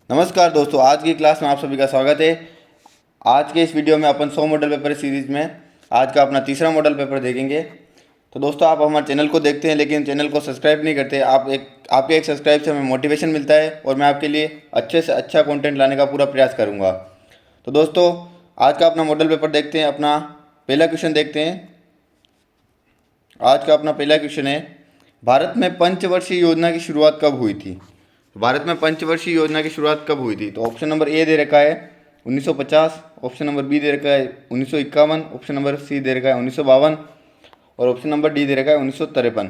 नमस्कार दोस्तों, आज की क्लास में आप सभी का स्वागत है। आज के इस वीडियो में अपन 100 मॉडल पेपर सीरीज में आज का अपना तीसरा मॉडल पेपर देखेंगे। तो दोस्तों, आप हमारे चैनल को देखते हैं लेकिन चैनल को सब्सक्राइब नहीं करते। आपके एक सब्सक्राइब से हमें मोटिवेशन मिलता है और मैं आपके लिए अच्छे से अच्छा कंटेंट लाने का पूरा प्रयास करूँगा। तो दोस्तों, आज का अपना मॉडल पेपर देखते हैं। अपना पहला क्वेश्चन देखते हैं। आज का अपना पहला क्वेश्चन है, भारत में पंचवर्षीय योजना की शुरुआत कब हुई थी? भारत में पंचवर्षीय योजना की शुरुआत कब हुई थी? तो ऑप्शन नंबर ए दे रखा है 1950, ऑप्शन नंबर बी दे रखा है 1951, ऑप्शन नंबर सी दे रखा है 1952 और ऑप्शन नंबर डी दे रखा है 1953।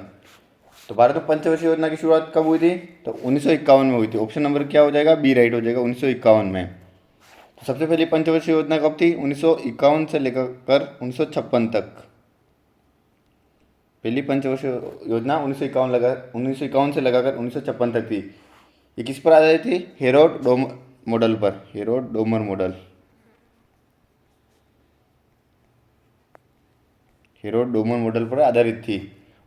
तो भारत में पंचवर्षीय योजना की शुरुआत कब हुई थी? तो 1951 में हुई थी। ऑप्शन नंबर क्या हो जाएगा? बी राइट हो जाएगा, 1951 में। तो सबसे पहली पंचवर्षीय योजना कब थी? 1951 से लेकर 1956 तक। पहली पंचवर्षीय योजना 1951 से लगाकर 1956 तक थी। ये किस पर आधारित थी? हेरोड डोमर मॉडल पर। Herod Domar model, Herod Domar model पर आधारित थी।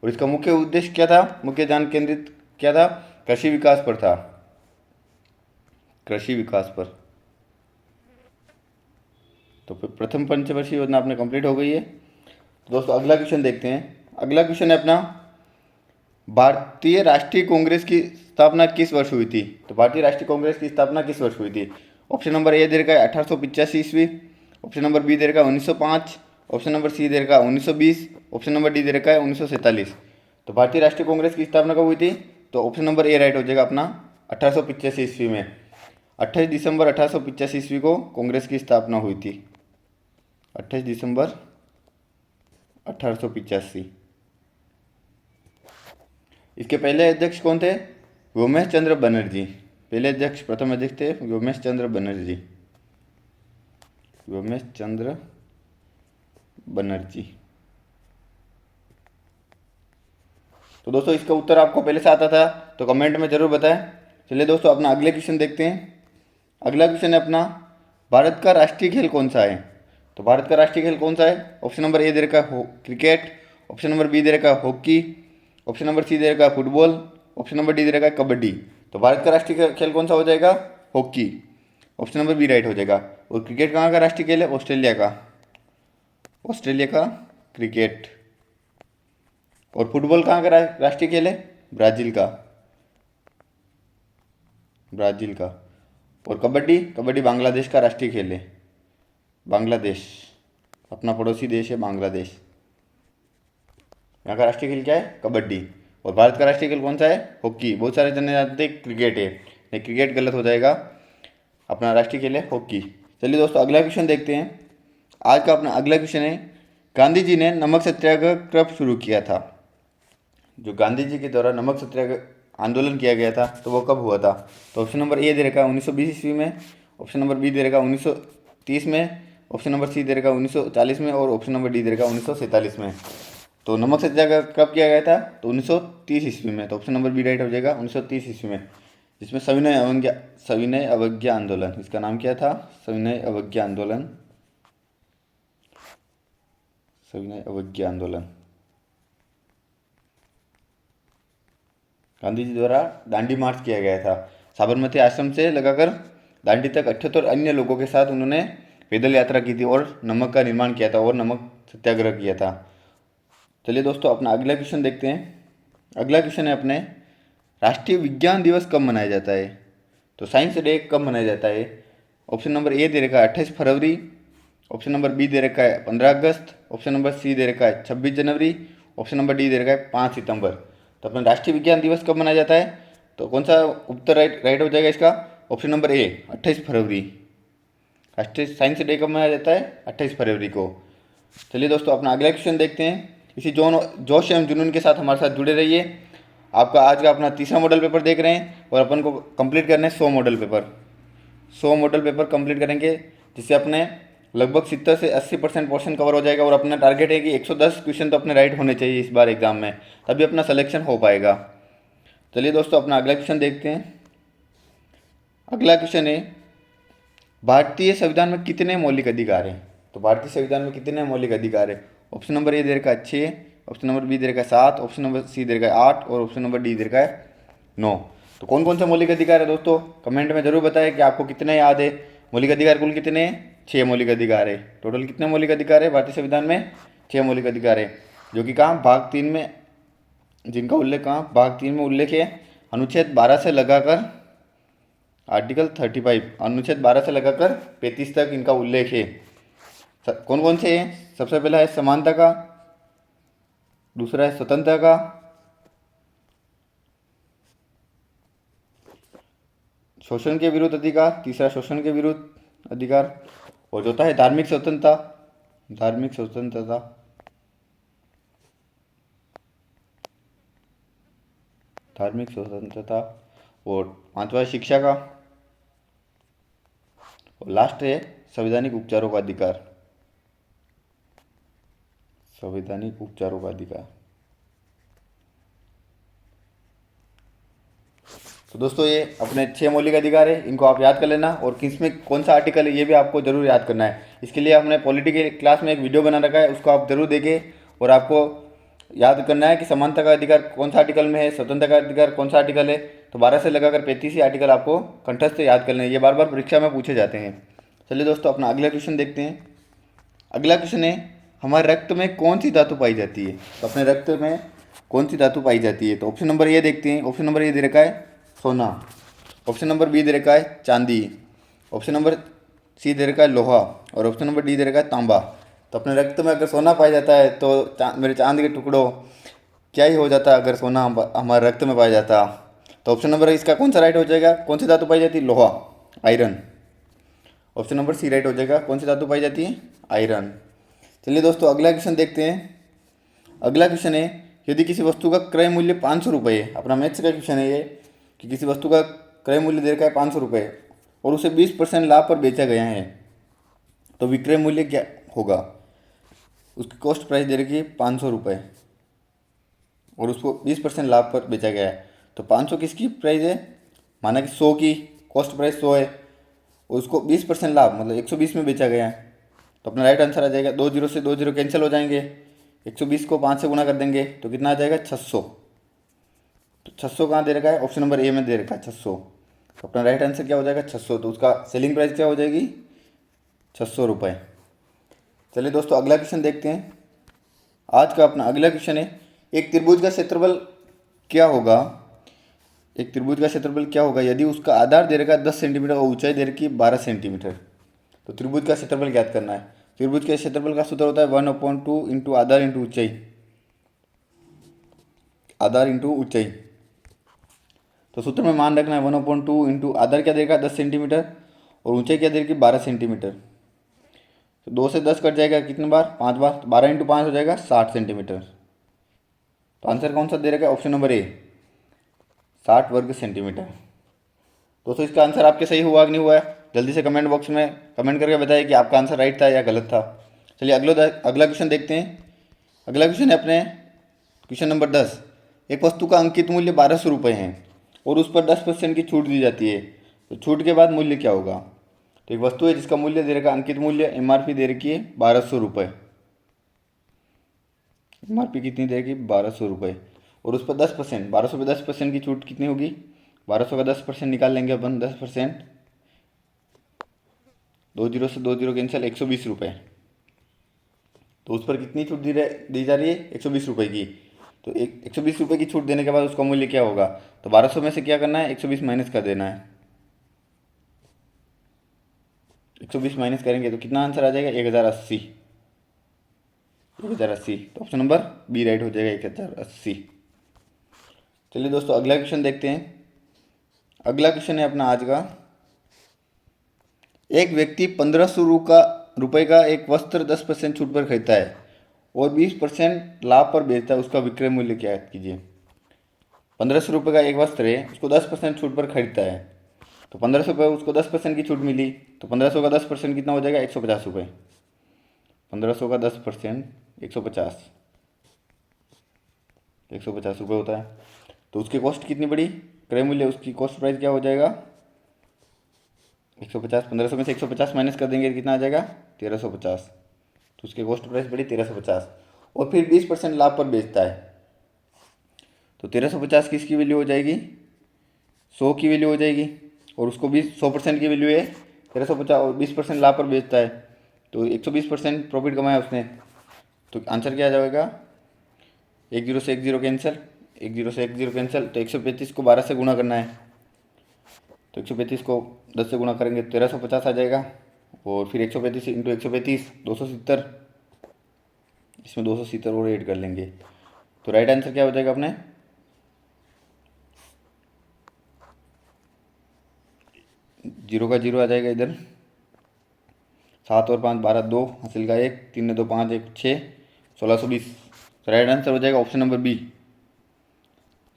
और इसका मुख्य उद्देश्य क्या था? मुख्य ध्यान केंद्रित क्या था? कृषि विकास पर था। कृषि विकास पर। तो फिर प्रथम पंचवर्षीय योजना अपने कंप्लीट हो गई है। तो दोस्तों, अगला क्वेश्चन देखते हैं। अगला क्वेश्चन है अपना, भारतीय राष्ट्रीय कांग्रेस की स्थापना किस वर्ष हुई थी? तो भारतीय राष्ट्रीय कांग्रेस की स्थापना किस वर्ष हुई थी? ऑप्शन नंबर ए दे रखा है 1885 ईस्वी, ऑप्शन नंबर बी दे रखा है 1905, ऑप्शन नंबर सी दे रखा है 1920, ऑप्शन नंबर डी दे रखा है 1947। तो भारतीय राष्ट्रीय कांग्रेस की स्थापना कब हुई थी? तो ऑप्शन नंबर ए राइट हो जाएगा अपना, 1885 ईस्वी में। 28 दिसंबर 1885 ईस्वी को कांग्रेस की स्थापना हुई थी। 28 दिसंबर 1885। इसके पहले अध्यक्ष कौन थे? व्योमेश चंद्र बनर्जी। पहले अध्यक्ष, प्रथम अध्यक्ष थे व्योमेश चंद्र बनर्जी। व्योमेश चंद्र बनर्जी। तो दोस्तों, इसका उत्तर आपको पहले से आता था तो कमेंट में जरूर बताएं। चलिए दोस्तों, अपना अगले क्वेश्चन देखते हैं। अगला क्वेश्चन है अपना, भारत का राष्ट्रीय खेल कौन सा है? तो भारत का राष्ट्रीय खेल कौन सा है? ऑप्शन नंबर ए दे रखा है क्रिकेट, ऑप्शन नंबर बी दे रखा है हॉकी, ऑप्शन नंबर सी दे रखा है फुटबॉल, ऑप्शन नंबर डी दे रखा है कबड्डी। तो भारत का राष्ट्रीय खेल कौन सा हो जाएगा? Hockey. Option number B right हो जाएगा। और क्रिकेट कहाँ का राष्ट्रीय खेल है? ऑस्ट्रेलिया का। ऑस्ट्रेलिया का क्रिकेट। और फुटबॉल कहाँ का राष्ट्रीय खेल है? ब्राज़ील का। ब्राज़ील का। और कबड्डी, कबड्डी बांग्लादेश का राष्ट्रीय खेल है। बांग्लादेश, अपना पड़ोसी देश है बांग्लादेश। यहाँ का राष्ट्रीय खेल क्या है? कबड्डी। और भारत का राष्ट्रीय खेल कौन सा है? हॉकी। बहुत सारे जने जानते हैं क्रिकेट है, नहीं क्रिकेट गलत हो जाएगा। अपना राष्ट्रीय खेल है हॉकी। चलिए दोस्तों, अगला क्वेश्चन देखते हैं। आज का अपना अगला क्वेश्चन है, गांधी जी ने नमक सत्याग्रह कब शुरू किया था? जो गांधी जी के द्वारा नमक सत्याग्रह आंदोलन किया गया था तो वो कब हुआ था? तो ऑप्शन नंबर ए दे रखा है 1920 ईस्वी में, ऑप्शन नंबर बी दे रखा है 1930 में, ऑप्शन नंबर सी दे रखा है 1940 में और ऑप्शन नंबर डी दे रखा है 1947 में। तो नमक सत्याग्रह कब किया गया था? तो 1930 ईस्वी में। तो ऑप्शन नंबर बी राइट हो जाएगा, 1930 ईस्वी में, जिसमें सविनय अवज्ञा आंदोलन, इसका नाम क्या था? सविनय अवज्ञा आंदोलन। सविनय अवज्ञा आंदोलन। गांधी जी द्वारा दांडी मार्च किया गया था। साबरमती आश्रम से लगाकर दांडी तक 78 अन्य लोगों के साथ उन्होंने पैदल यात्रा की थी और नमक का निर्माण किया था और नमक सत्याग्रह किया था। चलिए दोस्तों, अपना अगला क्वेश्चन देखते हैं। अगला क्वेश्चन है अपने, राष्ट्रीय विज्ञान दिवस कब मनाया जाता है? तो साइंस डे कब मनाया जाता है? ऑप्शन नंबर ए दे रखा है 28 फरवरी, ऑप्शन नंबर बी दे रखा है 15 अगस्त, ऑप्शन नंबर सी दे रखा है 26 जनवरी, ऑप्शन नंबर डी दे रखा है 5 सितंबर। तो अपना राष्ट्रीय विज्ञान दिवस कब मनाया जाता है? तो कौन सा उत्तर राइट हो जाएगा इसका? ऑप्शन नंबर ए 28 फरवरी। राष्ट्रीय साइंस डे कब मनाया जाता है? 28 फरवरी को। चलिए दोस्तों, अपना अगला क्वेश्चन देखते हैं। इसी जोश एवं जुनून के साथ हमारे साथ जुड़े रहिए। आपका आज का अपना तीसरा मॉडल पेपर देख रहे हैं और अपन को कंप्लीट करने हैं 100 model paper. 100 model paper complete करेंगे, जिससे अपने लगभग 70 से 80% पोर्शन कवर हो जाएगा। और अपना टारगेट है कि 110 क्वेश्चन तो अपने राइट होने चाहिए इस बार एग्जाम में, तभी अपना सिलेक्शन हो पाएगा। चलिए दोस्तों, अपना अगला क्वेश्चन देखते हैं। अगला क्वेश्चन है, भारतीय संविधान में कितने मौलिक अधिकार हैं? तो भारतीय संविधान में कितने मौलिक अधिकार है? ऑप्शन नंबर ए दे रखा है 6, ऑप्शन नंबर बी दे रखा है 7, ऑप्शन नंबर सी दे रखा है 8 और ऑप्शन नंबर डी दे रखा है 9। तो कौन कौन से मौलिक अधिकार है दोस्तों, कमेंट में जरूर बताएं कि आपको कितने याद है। मौलिक अधिकार कुल कितने हैं? 6 मौलिक अधिकार है। टोटल कितने मौलिक अधिकार है भारतीय संविधान में? 6 मौलिक अधिकार है, जो कि कहाँ भाग 3 में, जिनका उल्लेख कहाँ भाग 3 में उल्लेख है अनुच्छेद 12 से लगाकर आर्टिकल 35, अनुच्छेद 12 से लगाकर 35 तक इनका उल्लेख है। कौन कौन से हैं? सबसे पहला है समानता का, दूसरा है स्वतंत्रता का, शोषण के विरुद्ध अधिकार, तीसरा शोषण के विरुद्ध अधिकार, और चौथा है धार्मिक स्वतंत्रता, धार्मिक स्वतंत्रता, धार्मिक स्वतंत्रता, और पांचवा है शिक्षा का, और लास्ट है संवैधानिक उपचारों का अधिकार, संवैधानिक उपचारों का अधिकार। तो दोस्तों ये अपने 6 मौलिक अधिकार है, इनको आप याद कर लेना, और किसमें कौन सा आर्टिकल है ये भी आपको जरूर याद करना है। इसके लिए हमने पॉलिटी के क्लास में एक वीडियो बना रखा है, उसको आप जरूर देखें, और आपको याद करना है कि समानता का अधिकार कौन सा आर्टिकल में है, स्वतंत्रता का अधिकार कौन सा आर्टिकल है। तो 12 से लगाकर 35 ही आर्टिकल आपको कंठस्थ से याद करने हैं, ये बार बार परीक्षा में पूछे जाते हैं। चलिए दोस्तों अपना अगला क्वेश्चन देखते हैं। अगला क्वेश्चन है हमारे रक्त में कौन सी धातु पाई जाती है। तो अपने रक्त में कौन सी धातु पाई जाती है, तो ऑप्शन नंबर ए देखते हैं। ऑप्शन नंबर ए दे रखा है सोना, ऑप्शन नंबर बी दे रखा है चांदी, ऑप्शन नंबर सी दे रखा है लोहा, और ऑप्शन नंबर डी दे रखा है तांबा। तो अपने रक्त में अगर सोना पाया जाता है तो मेरे चांद के टुकड़ों क्या ही हो जाता अगर सोना हमारे रक्त में पाया जाता। तो ऑप्शन नंबर इसका कौन सा राइट हो जाएगा, कौन सी धातु पाई जाती है? लोहा, iron. Option number C right हो जाएगा, कौन सी धातु पाई जाती है? आयरन। चलिए दोस्तों अगला क्वेश्चन देखते हैं। अगला क्वेश्चन है यदि किसी वस्तु का क्रय मूल्य 500 रुपये है, अपना मैथ्स का क्वेश्चन है ये, कि किसी वस्तु का क्रय मूल्य दे रखा है 500 रुपये और उसे 20% लाभ पर बेचा गया है, तो विक्रय मूल्य क्या होगा? उसकी कॉस्ट प्राइस दे रखी है 500 रुपये और उसको 20% लाभ पर बेचा गया है, तो 500 किसकी प्राइस है? माना कि 100 की कॉस्ट प्राइस 100 है और उसको 20% लाभ मतलब 120 में बेचा गया है। तो अपना राइट आंसर आ जाएगा, 2 जीरो से 2 जीरो कैंसिल हो जाएंगे, 120 को 5 से गुना कर देंगे तो कितना आ जाएगा? 600। तो 600 कहाँ दे रखा है? ऑप्शन नंबर ए में दे रखा है 600। तो अपना राइट आंसर क्या हो जाएगा? 600। तो उसका सेलिंग प्राइस क्या हो जाएगी? 600 रुपये। चलिए दोस्तों अगला क्वेश्चन देखते हैं। आज का अपना अगला क्वेश्चन है एक त्रिभुज का क्षेत्रफल क्या होगा, एक त्रिभुज का क्षेत्रफल क्या होगा यदि उसका आधार दे रखा है 10 सेंटीमीटर और ऊंचाई दे रखी है 12 सेंटीमीटर। तो त्रिभुज का क्षेत्रफल ज्ञात करना है। त्रिभुज के क्षेत्रफल का सूत्र होता है 1/2 इंटू आधार इंटू ऊंचाई, आधार इंटू ऊंचाई। तो सूत्र में मान रखना है 1/2 इंटू आधार क्या दे रखा है 10 सेंटीमीटर और ऊंचाई क्या दे रखी है 12 सेंटीमीटर। तो 2 से 10 कट जाएगा कितने बार? 5 बार। तो 12 इंटू 5 हो जाएगा 60 सेंटीमीटर। तो आंसर कौन सा दे रखा है? ऑप्शन नंबर ए 60 वर्ग सेंटीमीटर। दोस्तों इसका आंसर आपके सही हुआ कि नहीं हुआ है? जल्दी से कमेंट बॉक्स में कमेंट करके बताइए कि आपका आंसर राइट था या गलत था। चलिए अगला क्वेश्चन देखते हैं। अगला क्वेश्चन है अपने क्वेश्चन नंबर 10। एक वस्तु का अंकित मूल्य 1200 रुपये है और उस पर 10% की छूट दी जाती है, तो छूट के बाद मूल्य क्या होगा? तो एक वस्तु है जिसका मूल्य दे रखा, अंकित मूल्य MRP दे रखी है 1200 रुपये। MRP कितनी दे रखी? 1200 रुपये और उस पर 10%, 1200 पे 10% की छूट कितनी होगी? 1200 का 10% निकाल लेंगे अपन, 10%, 2 जीरो से 2 जीरो कैंसिल, 120 रुपये। तो उस पर कितनी छूट दी जा रही है? 120 रुपये की। तो 120 रुपये की छूट देने के बाद उसका मूल्य क्या होगा? तो 1200 में से क्या करना है? 120 माइनस कर देना है। 120 माइनस करेंगे तो कितना आंसर आ जाएगा? 1080। 1080। तो ऑप्शन नंबर बी राइट हो जाएगा, 1080। चलिए दोस्तों अगला क्वेश्चन देखते हैं। अगला क्वेश्चन है अपना आज का, एक व्यक्ति 1500 रुपये का एक वस्त्र 10% छूट पर खरीदता है और 20% लाभ पर बेचता है, उसका विक्रय मूल्य क्या है कीजिए। 1500 रुपये का एक वस्त्र है, उसको 10% छूट पर खरीदता है, तो 1500 रुपये उसको 10% की छूट मिली, तो 1500 का 10% कितना हो जाएगा? 150 रुपये। 1500 का 10% 150, 150 रुपये होता है। तो उसकी कॉस्ट कितनी पड़ी? क्रय मूल्य उसकी कॉस्ट प्राइस क्या हो जाएगा? 150। 1500 में से 150 माइनस कर देंगे कितना आ जाएगा? 1350। तो उसकी कॉस्ट प्राइस पड़ी 1350 और फिर 20% लाभ पर बेचता है, तो 1350 किसकी वैल्यू हो जाएगी? 100 की वैल्यू हो जाएगी, और उसको भी 100% की वैल्यू है 1350 और 20% लाभ पर बेचता है, तो 120% प्रॉफिट कमाया उसने। तो आंसर क्या आ जाएगा, 10 से 10 कैंसिल, 10 से 10 कैंसिल, तो 135 को 12 से गुणा करना है, तो 135 को 10 से गुणा करेंगे तो 1350 आ जाएगा, और फिर 135 इंटू 135 270, इसमें 270 और ऐड कर लेंगे, तो राइट आंसर क्या हो जाएगा अपने, 0 का 0 आ जाएगा इधर, 7 और 5 12, 2 हासिल का 1, 3 ने 2 5 1 6, 1620। तो राइट आंसर हो जाएगा ऑप्शन नंबर बी,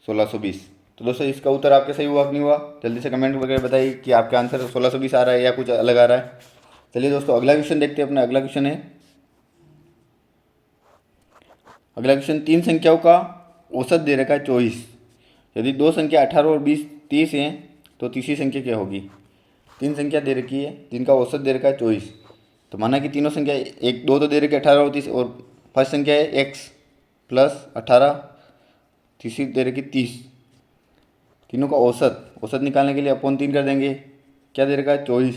1620। तो दोस्तों इसका उत्तर आपके सही हुआ कि नहीं हुआ, जल्दी से कमेंट वगैरह बताइए कि आपका आंसर 1620 आ रहा है या कुछ अलग आ रहा है। चलिए दोस्तों अगला क्वेश्चन देखते हैं। अपना अगला क्वेश्चन है, अगला क्वेश्चन 3 संख्याओं का औसत दे रखा है 24। यदि दो संख्या 18 और 20 30 हैं तो तीसरी संख्या क्या होगी। 3 संख्या दे रखी है जिनका औसत दे रखा है 24। तो माना कि तीनों संख्या एक दो तो दे रखी है 18 और 30, और फर्स्ट संख्या है x प्लस 18, तीसरी दे रखी 30। तीनों का औसत औसत निकालने के लिए अपॉन 3 कर देंगे, क्या दे रखा है 24।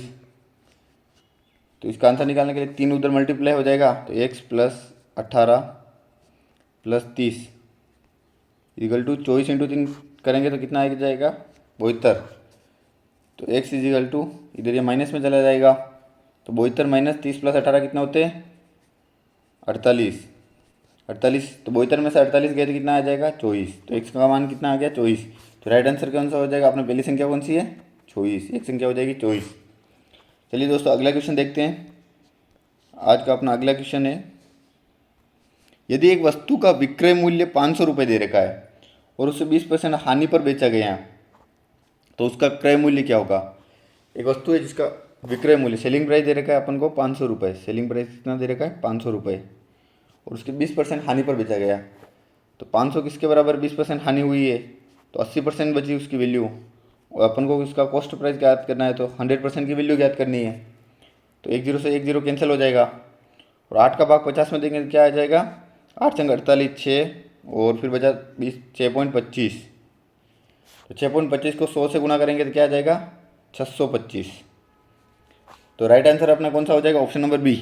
तो इसका आंसर निकालने के लिए 3 उधर मल्टीप्लाई हो जाएगा, तो x plus 18 plus 30 equal to 24 into 3 करेंगे तो कितना आ जाएगा 72। तो x इजिकल टू इधर ये माइनस में चला जाएगा, तो 72 माइनस 30 प्लस 18 कितना होते हैं 48। 48 तो 72 में से 48 गए तो कितना आ जाएगा 24। तो x का मान कितना आ गया 24। तो राइट आंसर कौन सा हो जाएगा, अपने पहली संख्या कौन सी है 24, एक संख्या हो जाएगी 24। चलिए दोस्तों अगला क्वेश्चन देखते हैं। आज का अपना अगला क्वेश्चन है, यदि एक वस्तु का विक्रय मूल्य 500 रुपये दे रखा है और उसे 20% हानि पर बेचा गया है तो उसका क्रय मूल्य क्या होगा। एक वस्तु है जिसका विक्रय मूल्य सेलिंग प्राइस दे रखा है अपन को 500 रुपये, सेलिंग प्राइस कितना दे रखा है 500 रुपये, और उसके 20% हानि पर बेचा गया। तो 500 किसके बराबर 20% हानि हुई है, तो 80% बची उसकी वैल्यू, और अपन को उसका कॉस्ट प्राइस ज्ञात करना है तो 100% की वैल्यू ज्ञात करनी है। तो 10 से 10 कैंसिल हो जाएगा, और 8 का भाग 50 में देंगे तो क्या आ जाएगा 8 संग 48 6, और फिर बचा 20 6.25। तो 6.25 को 100 से गुना करेंगे तो क्या आ जाएगा 625। तो राइट आंसर अपना कौन सा हो जाएगा, option number B,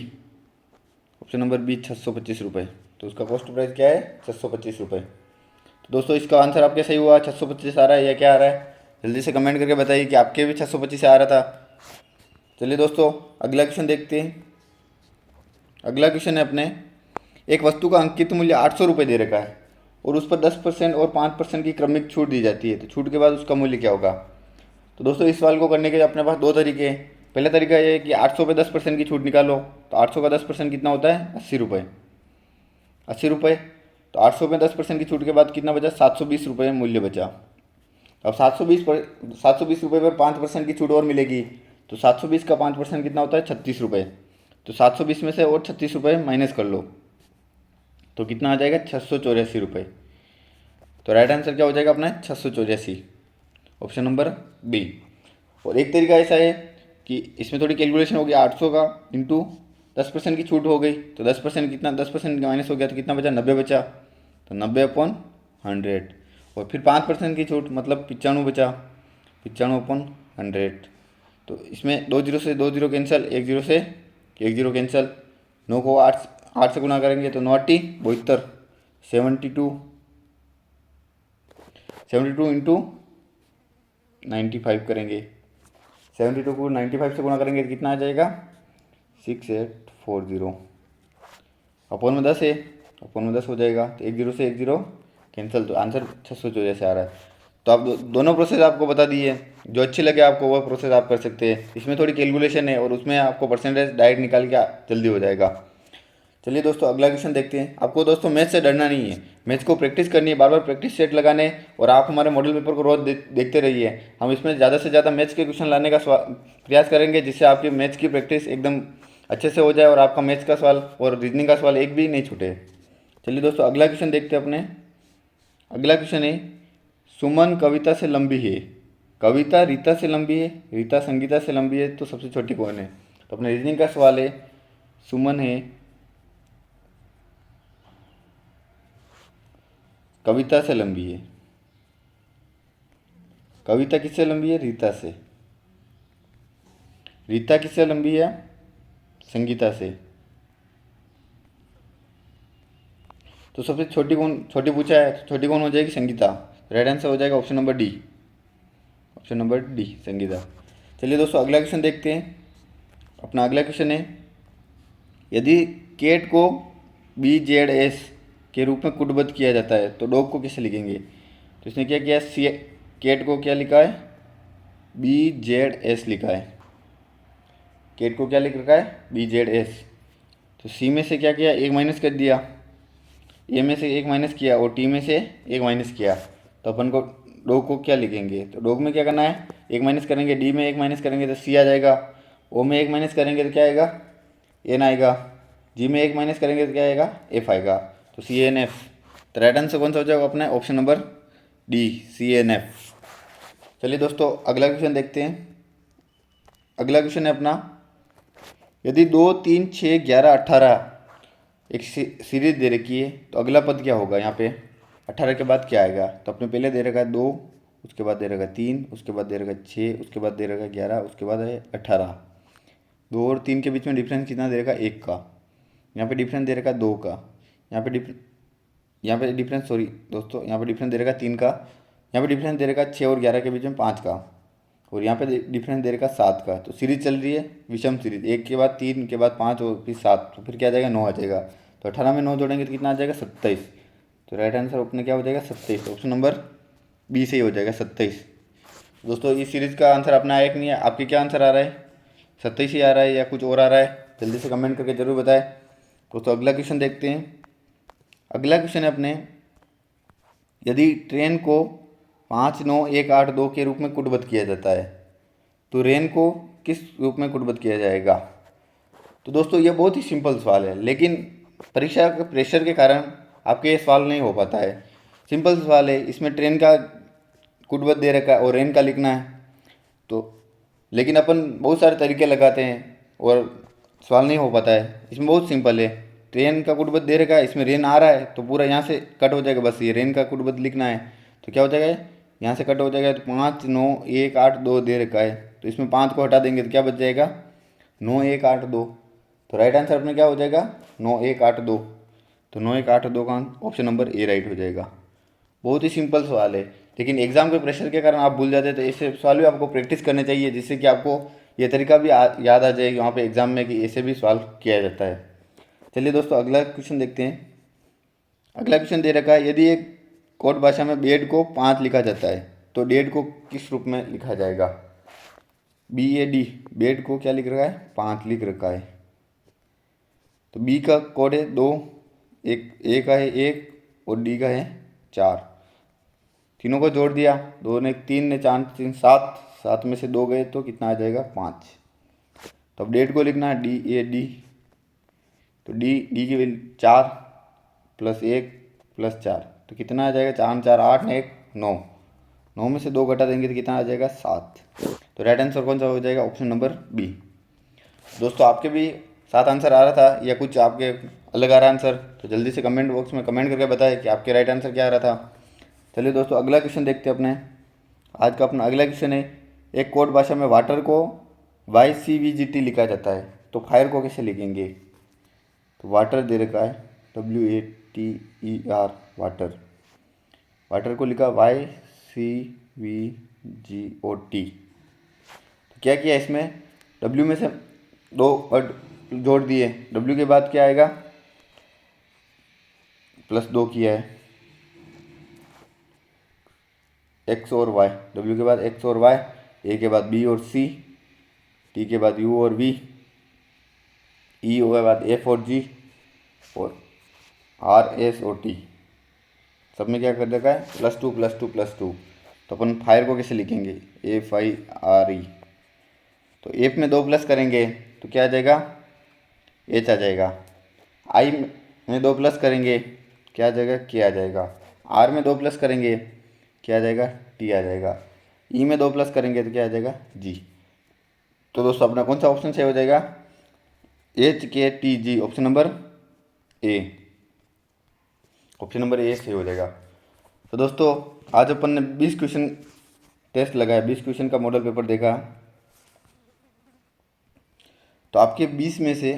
option number B 625 रुपये। तो उसका कॉस्ट प्राइस क्या है 625 रुपये। तो दोस्तों इसका आंसर आपके सही हुआ, 625 आ रहा है या क्या आ रहा है, जल्दी से कमेंट करके बताइए कि आपके भी 625 आ रहा था। चलिए दोस्तों अगला क्वेश्चन देखते हैं। अगला क्वेश्चन है अपने, एक वस्तु का अंकित मूल्य 800 रुपये दे रखा है और उस पर 10% और 5% की क्रमिक छूट दी जाती है, तो छूट के बाद उसका मूल्य क्या होगा। तो दोस्तों इस सवाल को करने के अपने पास दो तरीके हैं। पहला तरीका ये है कि 800 पे 10% की छूट निकालो, तो 800 का 10% कितना होता है 80 रुपये, 80 रुपये। तो 800 में 10% की छूट के बाद कितना बचा 720 रुपये मूल्य बचा। अब 720 रुपये पर 5% की छूट और मिलेगी, तो 720 का 5% कितना होता है 36 रुपये। तो 720 में से और 36 रुपये माइनस कर लो, तो कितना आ जाएगा 684 रुपये। तो राइट आंसर क्या हो जाएगा अपना 684, ऑप्शन नंबर बी। और एक तरीका ऐसा है कि इसमें थोड़ी कैलकुलेशन होगी, 800 का इंटू 10% की छूट हो गई, तो 10% कितना 10% माइनस हो गया तो कितना बचा 90 बचा, तो 90/100, और फिर 5% की छूट मतलब 95 बचा, 95/100। तो इसमें 2 जीरो से 2 जीरो कैंसिल, 1 जीरो से 1 जीरो कैंसिल, 9 को 8 से गुना करेंगे तो 9 8 72, 72 इंटू 95 करेंगे, 72 को 95 से गुणा करेंगे तो कितना आ जाएगा 6840। अपोन में 10 है, अपोन में 10 हो जाएगा, तो 1 जीरो से 1 जीरो कैंसिल, तो आंसर 684 से आ रहा है। तो आप दोनों प्रोसेस आपको बता दी है, जो अच्छी लगे आपको वह प्रोसेस आप कर सकते हैं। इसमें थोड़ी कैलकुलेशन है और उसमें आपको परसेंटेज डायरेक्ट निकाल के जल्दी हो जाएगा। चलिए दोस्तों अगला क्वेश्चन देखते हैं। आपको दोस्तों मैथ से डरना नहीं है, मैथ को प्रैक्टिस करनी है, बार बार प्रैक्टिस सेट लगाने, और आप हमारे मॉडल पेपर को रोज देखते रहिए। हम इसमें ज़्यादा से ज़्यादा मैथ्स के क्वेश्चन लाने का प्रयास करेंगे, जिससे आपकी मैथ्स की प्रैक्टिस एकदम अच्छे से हो जाए और आपका मैथ्स का सवाल और रीजनिंग का सवाल एक भी नहीं छूटे। चलिए दोस्तों अगला क्वेश्चन देखते हैं अपने। अगला क्वेश्चन है, सुमन कविता से लंबी है, कविता रीता से लंबी है, रीता संगीता से लंबी है, तो सबसे छोटी कौन है। तो अपने रीजनिंग का सवाल है, सुमन है, कविता से लंबी है, कविता किससे लंबी है? रीता से। रीता किससे लंबी है? संगीता से। तो सबसे छोटी पूछा है, तो छोटी कौन हो जाएगी? संगीता। राइट आंसर हो जाएगा option number D. Option number D Sangeeta. चलिए दोस्तों अगला क्वेश्चन देखते हैं। अपना अगला क्वेश्चन है, यदि केट को BZS के रूप में कुटबद्ध किया जाता है तो डॉग को कैसे लिखेंगे? तो इसने क्या किया, सी केट को क्या लिखा है? BZS लिखा है। केट को क्या लिख रखा है? BZS। तो सी में से क्या किया, एक माइनस कर दिया, ए में से एक माइनस किया और टी में से एक माइनस किया। तो अपन को डॉग को क्या लिखेंगे? तो डॉग में क्या करना है, एक माइनस करेंगे, डी में एक माइनस करेंगे तो सी आ जाएगा, ओ में एक माइनस करेंगे तो क्या आएगा? एन आएगा, जी में एक माइनस करेंगे तो क्या आएगा? एफ आएगा। तो CNF। तो राइट आंसर कौन सा हो जाएगा अपना? Option number D CNF। चलिए दोस्तों अगला क्वेश्चन देखते हैं। अगला क्वेश्चन है अपना, यदि 2 3 6 11 18 एक सीरीज दे रखी है तो अगला पद क्या होगा? यहाँ पे 18 के बाद क्या आएगा? तो अपने पहले दे रखा है 2, उसके बाद दे रखा है 3, उसके बाद दे रखा है 6, उसके बाद दे रखा है 11, उसके बाद है 18। 2 और 3 के बीच में डिफरेंस कितना दे रखा है? 1 का। यहाँ पे डिफरेंस दे रखा है 2 का। यहाँ पे डिफरेंस सॉरी दोस्तों, यहाँ पे डिफरेंस दे रखा है 3 का। यहाँ पे डिफरेंस दे रखा है 6 और 11 के बीच में 5 का। और यहाँ पे डिफरेंस दे रखा है 7 का। तो सीरीज चल रही है विषम सीरीज, 1 के बाद 3 के बाद 5 और फिर 7, तो फिर क्या आ जाएगा? 9 आ जाएगा। तो 18 में 9 जोड़ेंगे तो कितना आ जाएगा? 27। तो राइट आंसर अपने क्या हो जाएगा? 27। ऑप्शन नंबर बी से ही हो जाएगा 27। दोस्तों इस सीरीज का आंसर अपना आया कि नहीं है? आपके क्या आंसर आ रहा है? 27 ही आ रहा है या कुछ और आ रहा है? जल्दी से कमेंट करके जरूर बताएं। दोस्तों अगला क्वेश्चन देखते हैं। अगला क्वेश्चन है अपने, यदि ट्रेन को 5 9 1 8 2 के रूप में कुटबद्ध किया जाता है तो रेन को किस रूप में कुटबद्ध किया जाएगा? तो दोस्तों ये बहुत ही सिंपल सवाल है, लेकिन परीक्षा के प्रेशर के कारण आपके ये सवाल नहीं हो पाता है। सिंपल सवाल है, इसमें ट्रेन का कुटबद्ध दे रखा है और रेन का लिखना है। तो लेकिन अपन बहुत सारे तरीके लगाते हैं और सवाल नहीं हो पाता है। इसमें बहुत सिंपल है, ट्रेन का कुटबद्ध दे रखा है, इसमें रेन आ रहा है तो पूरा यहाँ से कट हो जाएगा, बस ये रेन का कुटबद्ध लिखना है। तो क्या हो जाएगा, यहाँ से कट हो जाएगा। तो 5 9 1 8 2 दे रखा है, तो इसमें 5 को हटा देंगे तो क्या बच जाएगा? 9 1 8 2। तो राइट आंसर अपने क्या हो जाएगा? 9 1 8 2। तो 9 1 8 2 का ऑप्शन नंबर ए राइट हो जाएगा। बहुत ही सिंपल सवाल है, लेकिन एग्जाम के प्रेशर के कारण आप भूल जाते हैं। तो ऐसे सवाल भी आपको प्रैक्टिस करने चाहिए, जिससे कि आपको ये तरीका भी याद आ जाए वहाँ पे एग्जाम में कि ऐसे भी सवाल किया जाता है। चलिए दोस्तों अगला क्वेश्चन देखते हैं। अगला क्वेश्चन दे रखा है, यदि एक कोड भाषा में बेड को 5 लिखा जाता है तो डेड को किस रूप में लिखा जाएगा? BAD, बेड को क्या लिख रखा है? 5 लिख रखा है। तो बी का कोड है 2, एक ए का है 1 और डी का है 4। तीनों को जोड़ दिया, 2 ने 3 ने 4 3 7, 7 में से 2 गए तो कितना आ जाएगा? 5। तो अब डेट को लिखना है DAD। तो डी की वैल्यू 4 प्लस 1 प्लस 4, तो कितना आ जाएगा? 4 4 8 ने 1 9। 9 में से 2 घटा देंगे तो कितना आ जाएगा? 7। तो राइट आंसर कौन सा हो जाएगा? Option number B. दोस्तों आपके भी 7 आंसर आ रहा था या कुछ आपके अलग आ रहा आंसर? तो जल्दी से कमेंट बॉक्स में कमेंट करके बताएं कि आपके राइट आंसर क्या आ रहा था। चलिए दोस्तों अगला क्वेश्चन देखते हैं अपने। आज का अपना अगला क्वेश्चन है, एक कोड भाषा में वाटर को YCVGT लिखा जाता है तो फायर को कैसे लिखेंगे? तो वाटर दे रखा है WATER, वाटर। वाटर को लिखा YCVGOT। तो क्या किया इसमें, W में से 2 वर्ड जोड़ दिए, W के बाद क्या आएगा? +2 किया है, X और Y। W के बाद X और Y, A के बाद B और C, T के बाद U और V, E के बाद F और G और R S और T। सब में क्या कर रखा है? +2 +2 +2। तो अपन फायर को कैसे लिखेंगे? FIRE। तो एफ में 2 प्लस करेंगे तो क्या आ जाएगा? H आ जाएगा। I में 2 प्लस करेंगे क्या आ जाएगा? K आ जाएगा। R में 2 प्लस करेंगे क्या आ जाएगा? T आ जाएगा। E में 2 प्लस करेंगे तो क्या आ जाएगा? G। तो दोस्तों अपना कौन सा ऑप्शन सही हो जाएगा? HKTG, option number A. Option number A सही हो जाएगा। तो दोस्तों आज अपन ने 20 क्वेश्चन टेस्ट लगाया, 20 क्वेश्चन का मॉडल पेपर देखा, तो आपके 20 में से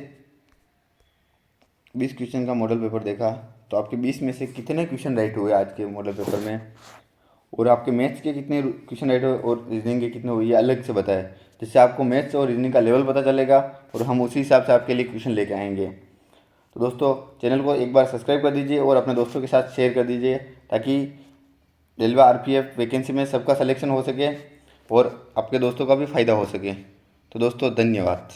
20 क्वेश्चन का मॉडल पेपर देखा तो आपके 20 में से कितने क्वेश्चन राइट हुए आज के मॉडल पेपर में, और आपके मैथ्स के कितने क्वेश्चन राइट हुए और रीजनिंग के कितने हुए, ये अलग से बताए, जिससे आपको मैथ्स और रीजनिंग का लेवल पता चलेगा और हम उसी हिसाब से आपके लिए क्वेश्चन लेके आएंगे। तो दोस्तों चैनल को एक बार सब्सक्राइब कर दीजिए और अपने दोस्तों के साथ शेयर कर दीजिए, ताकि रेलवे आरपीएफ वैकेंसी में सबका सिलेक्शन हो सके और आपके दोस्तों का भी फ़ायदा हो सके। तो दोस्तों धन्यवाद।